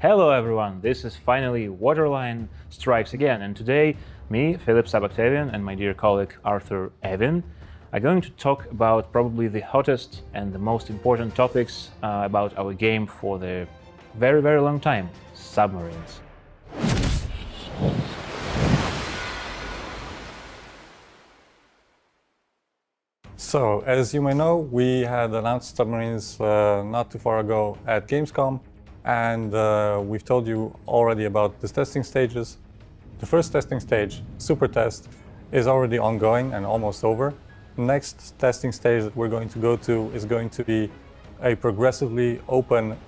Hello everyone, this is finally Waterline Strikes Again, and today me, Philip Sabactavian, and my dear colleague Arthur Evin are going to talk about probably the hottest and the most important topics about our game for the very, very long time, Submarines. So, as you may know, we had announced Submarines not too far ago at Gamescom, and we've told you already about the testing stages. The first testing stage, Super Test, is already ongoing and almost over. The next testing stage that we're going to go to is going to be a progressively open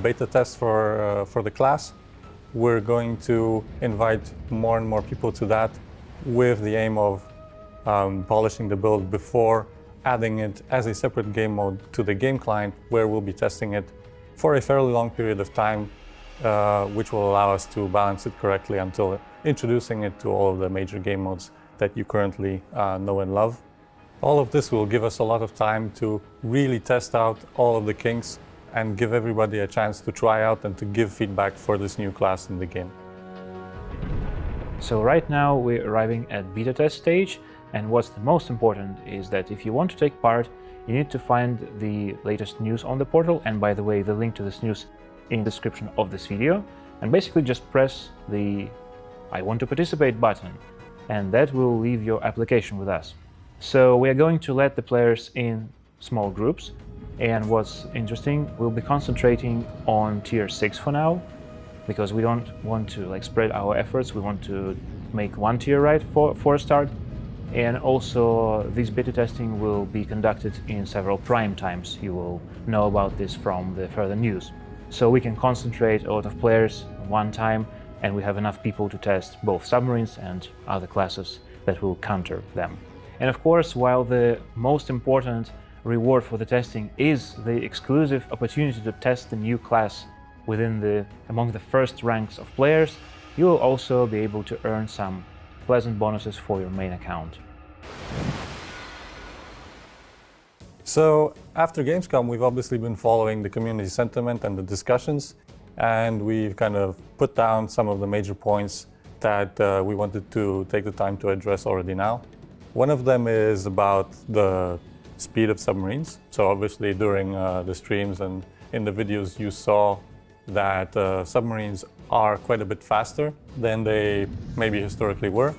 beta test for the class. We're going to invite more and more people to that with the aim of polishing the build before adding it as a separate game mode to the game client, where we'll be testing it for a fairly long period of time, which will allow us to balance it correctly until introducing it to all of the major game modes that you currently know and love. All of this will give us a lot of time to really test out all of the kinks and give everybody a chance to try out and to give feedback for this new class in the game. So right now we're arriving at beta test stage, and what's the most important is that if you want to take part, you need to find the latest news on the portal, and by the way, the link to this news in the description of this video, and basically just press the I want to participate button, and that will leave your application with us. So we are going to let the players in small groups, and what's interesting, we'll be concentrating on tier 6 for now, because we don't want to spread our efforts. We want to make one tier right for a start. And also, this beta testing will be conducted in several prime times. You will know about this from the further news. So we can concentrate a lot of players one time, and we have enough people to test both submarines and other classes that will counter them. And of course, while the most important reward for the testing is the exclusive opportunity to test the new class among the first ranks of players, you will also be able to earn some pleasant bonuses for your main account. So after Gamescom, we've obviously been following the community sentiment and the discussions, and we've kind of put down some of the major points that we wanted to take the time to address already now. One of them is about the speed of submarines. So obviously during the streams and in the videos you saw that submarines are quite a bit faster than they maybe historically were.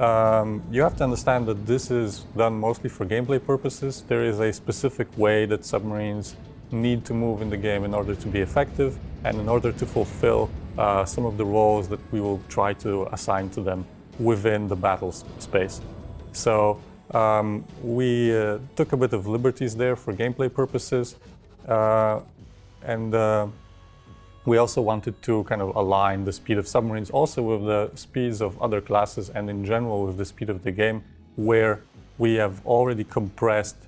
You have to understand that this is done mostly for gameplay purposes. There is a specific way that submarines need to move in the game in order to be effective and in order to fulfill some of the roles that we will try to assign to them within the battle space. So we took a bit of liberties there for gameplay purposes, and we also wanted to kind of align the speed of submarines also with the speeds of other classes and in general with the speed of the game, where we have already compressed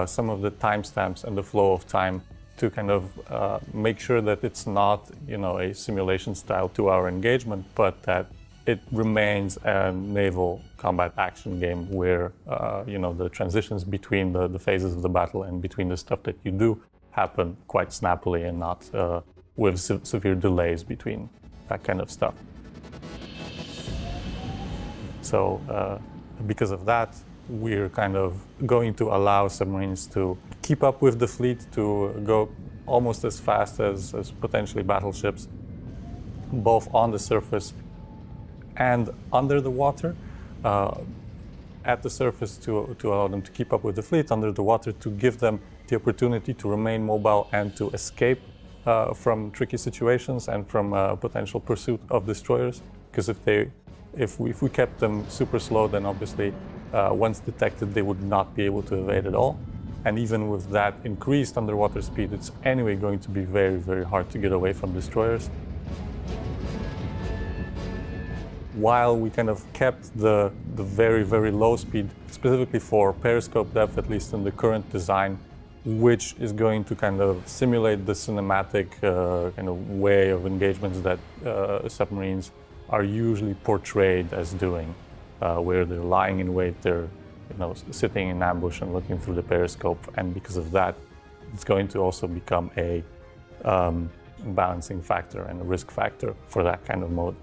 some of the timestamps and the flow of time to kind of make sure that it's not, a simulation style 2-hour engagement, but that it remains a naval combat action game where, the transitions between the phases of the battle and between the stuff that you do happen quite snappily and not with severe delays between that kind of stuff. So because of that, we're kind of going to allow submarines to keep up with the fleet, to go almost as fast as potentially battleships, both on the surface and under the water. At the surface to allow them to keep up with the fleet, under the water to give them the opportunity to remain mobile and to escape from tricky situations and from potential pursuit of destroyers. Because if we kept them super slow, then obviously once detected they would not be able to evade at all. And even with that increased underwater speed, it's anyway going to be very, very hard to get away from destroyers. While we kind of kept the very, very low speed, specifically for periscope depth, at least in the current design, which is going to kind of simulate the cinematic kind of way of engagements that submarines are usually portrayed as doing, where they're lying in wait, they're sitting in ambush and looking through the periscope, and because of that, it's going to also become a balancing factor and a risk factor for that kind of mode.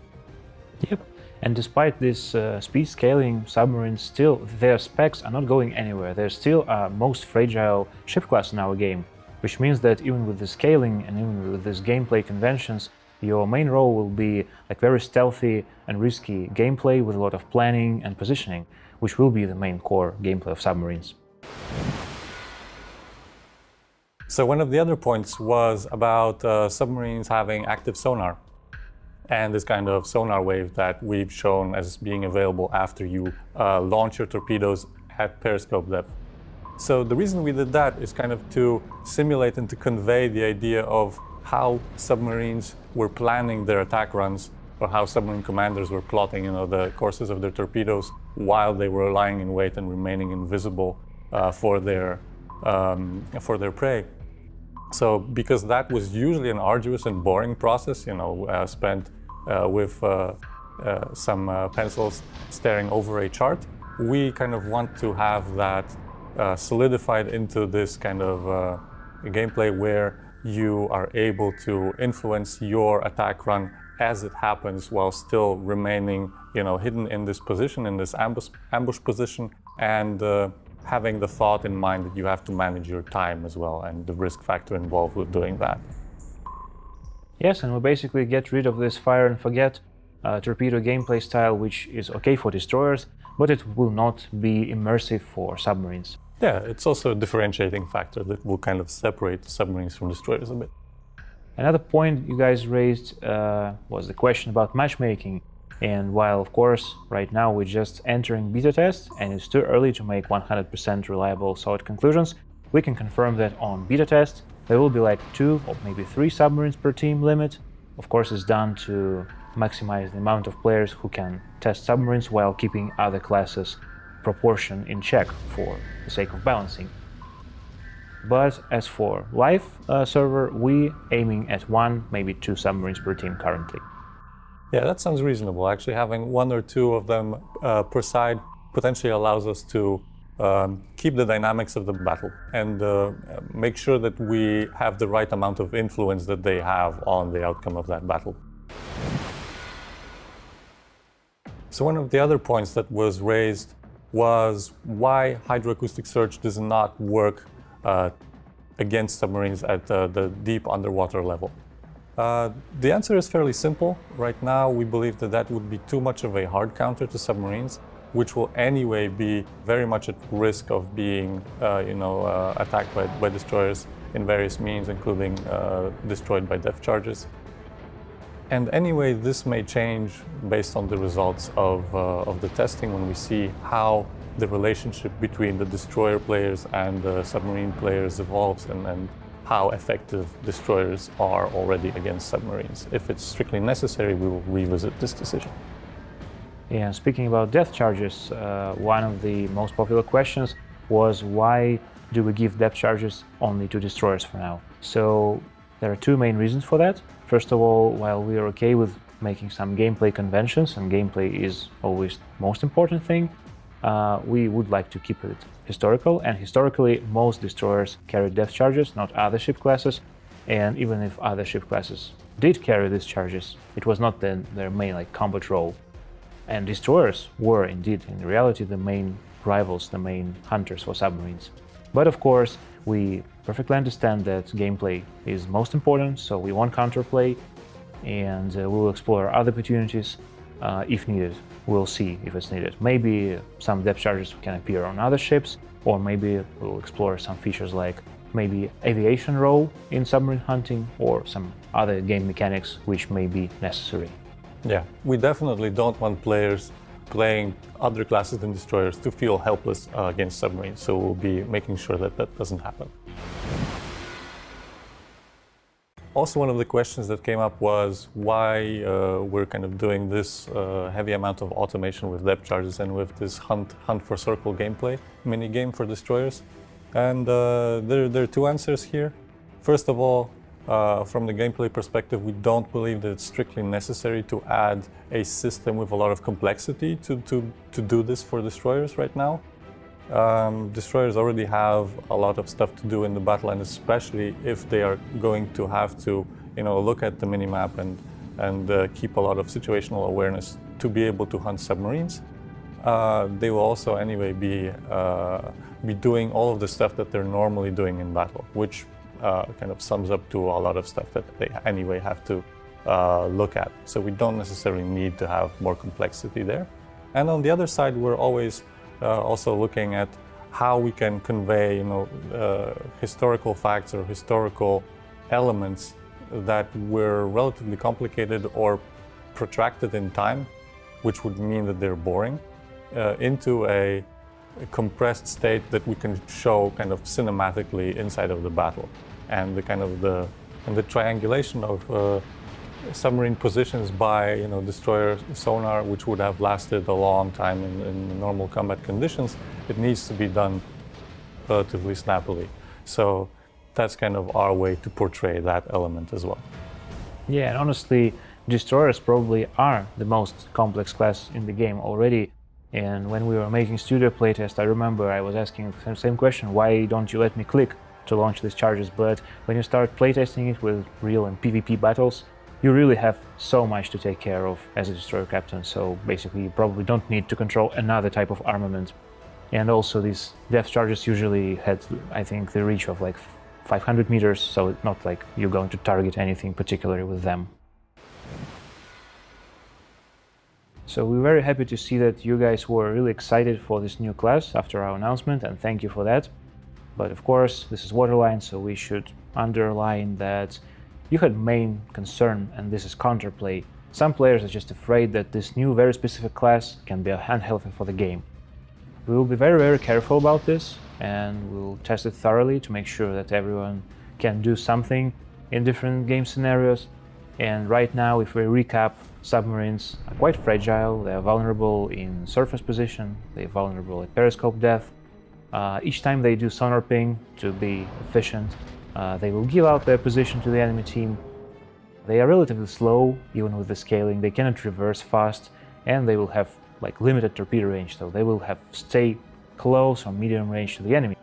Yep. And despite this speed scaling, submarines still, their specs are not going anywhere. They're still our most fragile ship class in our game, which means that even with the scaling and even with these gameplay conventions, your main role will be like very stealthy and risky gameplay with a lot of planning and positioning, which will be the main core gameplay of submarines. So one of the other points was about submarines having active sonar, and this kind of sonar wave that we've shown as being available after you launch your torpedoes at periscope depth. So the reason we did that is kind of to simulate and to convey the idea of how submarines were planning their attack runs, or how submarine commanders were plotting, the courses of their torpedoes while they were lying in wait and remaining invisible for their prey. So because that was usually an arduous and boring process, spent with some pencils staring over a chart, we kind of want to have that solidified into this kind of gameplay where you are able to influence your attack run as it happens while still remaining, hidden in this position, in this ambush position, and having the thought in mind that you have to manage your time as well and the risk factor involved with doing that. Yes, and we basically get rid of this fire and forget torpedo gameplay style, which is okay for destroyers, but it will not be immersive for submarines. Yeah, it's also a differentiating factor that will kind of separate submarines from destroyers a bit. Another point you guys raised was the question about matchmaking. And while, of course, right now we're just entering beta test and it's too early to make 100% reliable solid conclusions, we can confirm that on beta test there will be like 2 or maybe 3 submarines per team limit. Of course, it's done to maximize the amount of players who can test submarines while keeping other classes' proportion in check for the sake of balancing. But as for live server, we aiming at 1, maybe 2 submarines per team currently. Yeah, that sounds reasonable. Actually, having 1 or 2 of them per side potentially allows us to keep the dynamics of the battle and make sure that we have the right amount of influence that they have on the outcome of that battle. So one of the other points that was raised was why hydroacoustic search does not work against submarines at the deep underwater level. The answer is fairly simple. Right now, we believe that that would be too much of a hard counter to submarines, which will anyway be very much at risk of being, attacked by destroyers in various means, including destroyed by depth charges. And anyway, this may change based on the results of the testing when we see how the relationship between the destroyer players and the submarine players evolves and how effective destroyers are already against submarines. If it's strictly necessary, we will revisit this decision. Yeah, speaking about depth charges, one of the most popular questions was why do we give depth charges only to destroyers for now? So there are 2 main reasons for that. First of all, while we are okay with making some gameplay conventions, and gameplay is always the most important thing, we would like to keep it historical, and historically most destroyers carried depth charges, not other ship classes, and even if other ship classes did carry these charges, it was not their main combat role. And destroyers were indeed, in reality, the main rivals, the main hunters for submarines. But of course, we perfectly understand that gameplay is most important, so we want counterplay, and we will explore other opportunities if needed. We'll see if it's needed. Maybe some depth charges can appear on other ships, or maybe we'll explore some features like maybe aviation role in submarine hunting, or some other game mechanics which may be necessary. Yeah, we definitely don't want players playing other classes than destroyers to feel helpless against submarines, so we'll be making sure that that doesn't happen. Also, one of the questions that came up was why we're kind of doing this heavy amount of automation with depth charges and with this hunt for circle gameplay mini game for destroyers. And there are 2 answers here. First of all, from the gameplay perspective, we don't believe that it's strictly necessary to add a system with a lot of complexity to do this for destroyers right now. Destroyers already have a lot of stuff to do in the battle, and especially if they are going to have to look at the minimap and keep a lot of situational awareness to be able to hunt submarines. They will also anyway be doing all of the stuff that they're normally doing in battle, which kind of sums up to a lot of stuff that they anyway have to look at. So we don't necessarily need to have more complexity there. And on the other side, we're always also looking at how we can convey, historical facts or historical elements that were relatively complicated or protracted in time, which would mean that they're boring, into a compressed state that we can show kind of cinematically inside of the battle. And the triangulation of submarine positions by destroyer sonar, which would have lasted a long time in normal combat conditions, it needs to be done relatively snappily. So that's kind of our way to portray that element as well. Yeah, and honestly, destroyers probably are the most complex class in the game already. And when we were making studio playtest, I remember I was asking the same question: why don't you let me click to launch these charges? But when you start playtesting it with real and PvP battles, you really have so much to take care of as a destroyer captain. So basically, you probably don't need to control another type of armament. And also, these depth charges usually had, I think, the reach of like 500 meters, so it's not like you're going to target anything particularly with them. So we're very happy to see that you guys were really excited for this new class after our announcement, and thank you for that. But of course, this is Waterline, so we should underline that you had main concern, and this is counterplay. Some players are just afraid that this new, very specific class can be unhealthy for the game. We will be very, very careful about this, and we'll test it thoroughly to make sure that everyone can do something in different game scenarios. And right now, if we recap, submarines are quite fragile. They are vulnerable in surface position, they're vulnerable at periscope depth. Each time they do sonar ping to be efficient, they will give out their position to the enemy team. They are relatively slow, even with the scaling. They cannot reverse fast, and they will have like limited torpedo range, so they will have stay close or medium range to the enemy.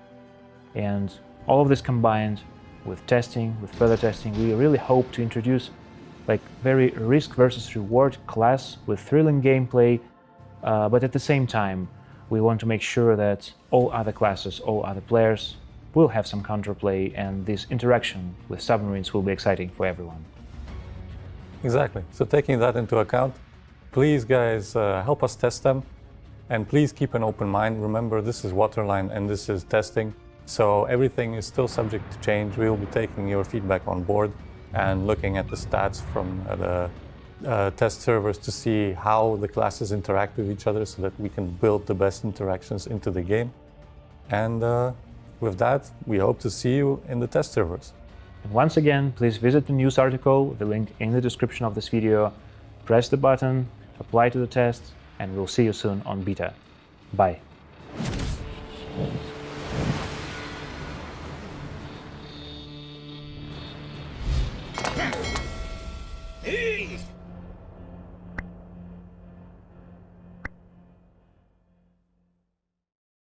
And all of this combined with testing, with further testing, we really hope to introduce like very risk versus reward class with thrilling gameplay, but at the same time, we want to make sure that all other classes, all other players will have some counterplay, and this interaction with submarines will be exciting for everyone. Exactly. So taking that into account, please guys help us test them, and please keep an open mind. Remember, this is Waterline and this is testing, so everything is still subject to change. We will be taking your feedback on board and looking at the stats from the test servers to see how the classes interact with each other so that we can build the best interactions into the game. And with that, we hope to see you in the test servers. And once again, please visit the news article, the link in the description of this video, press the button, apply to the test, and we'll see you soon on beta. Bye.